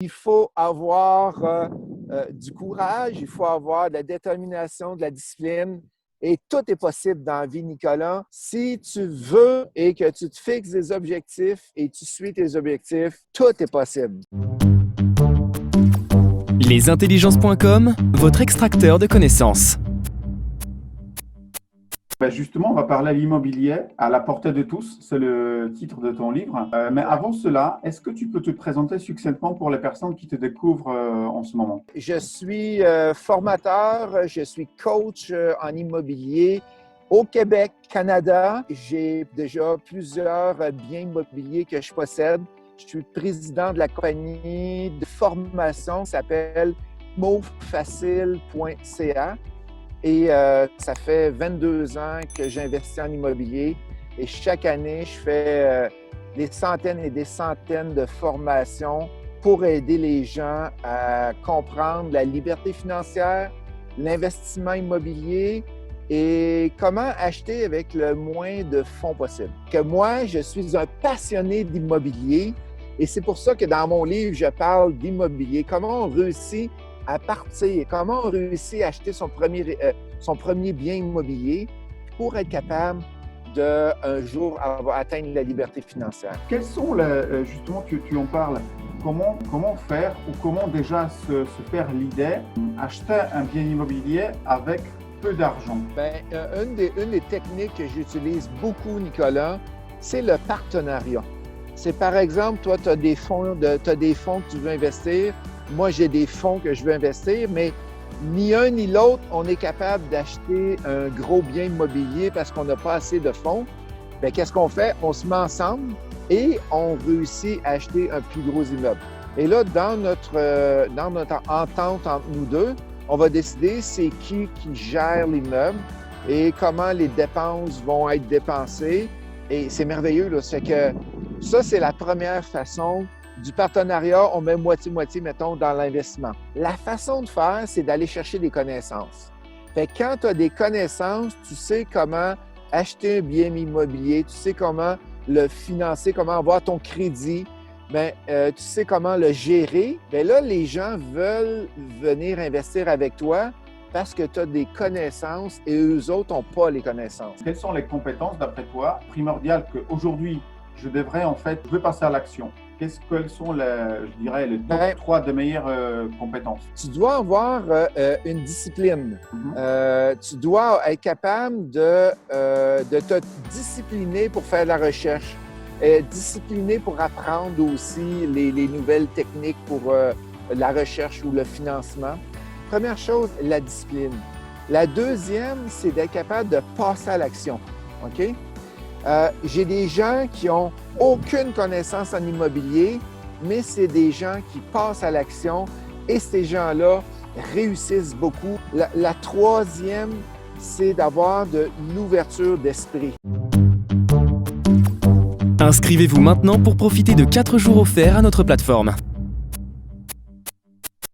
Il faut avoir du courage, il faut avoir de la détermination, de la discipline. Et tout est possible dans la vie, Nicolas. Si tu veux et que tu te fixes des objectifs et tu suis tes objectifs, tout est possible. Lesintelligences.com, votre extracteur de connaissances. Justement, on va parler de l'immobilier à la portée de tous. C'est le titre de ton livre. Mais avant cela, est-ce que tu peux te présenter succinctement pour les personnes qui te découvrent en ce moment? Je suis formateur, je suis coach en immobilier au Québec, Canada. J'ai déjà plusieurs biens immobiliers que je possède. Je suis président de la compagnie de formation qui s'appelle movefacile.ca. Et ça fait 22 ans que j'investis en immobilier. Et chaque année, je fais des centaines et des centaines de formations pour aider les gens à comprendre la liberté financière, l'investissement immobilier et comment acheter avec le moins de fonds possible. Que moi, je suis un passionné d'immobilier et c'est pour ça que dans mon livre, je parle d'immobilier. Comment on réussit à partir, comment on réussit à acheter son premier bien immobilier pour être capable de un jour atteindre la liberté financière. Quels sont justement, tu en parles, comment faire ou comment déjà se faire l'idée acheter un bien immobilier avec peu d'argent? Une des techniques que j'utilise beaucoup, Nicolas, c'est le partenariat. C'est par exemple, toi, tu as des fonds que tu veux investir. Moi, j'ai des fonds que je veux investir, mais ni un ni l'autre, on est capable d'acheter un gros bien immobilier parce qu'on n'a pas assez de fonds. Qu'est-ce qu'on fait? On se met ensemble et on réussit à acheter un plus gros immeuble. Et là, dans notre entente entre nous deux, on va décider c'est qui gère l'immeuble et comment les dépenses vont être dépensées. Et c'est merveilleux, là. C'est que ça, c'est la première façon du partenariat. On met moitié-moitié, mettons, dans l'investissement. La façon de faire, c'est d'aller chercher des connaissances. Quand tu as des connaissances, tu sais comment acheter un bien immobilier, tu sais comment le financer, comment avoir ton crédit, tu sais comment le gérer. Là, les gens veulent venir investir avec toi parce que tu as des connaissances et eux autres n'ont pas les connaissances. Quelles sont les compétences, d'après toi, primordiales qu'aujourd'hui, je veux passer à l'action? Quelles sont, les top 3 des meilleures compétences? Tu dois avoir une discipline. Tu dois être capable de te discipliner pour faire de la recherche, discipliner pour apprendre aussi les nouvelles techniques pour la recherche ou le financement. Première chose, la discipline. La deuxième, c'est d'être capable de passer à l'action. OK? J'ai des gens qui n'ont aucune connaissance en immobilier, mais c'est des gens qui passent à l'action et ces gens-là réussissent beaucoup. La troisième, c'est d'avoir de l'ouverture d'esprit. Inscrivez-vous maintenant pour profiter de 4 jours offerts à notre plateforme.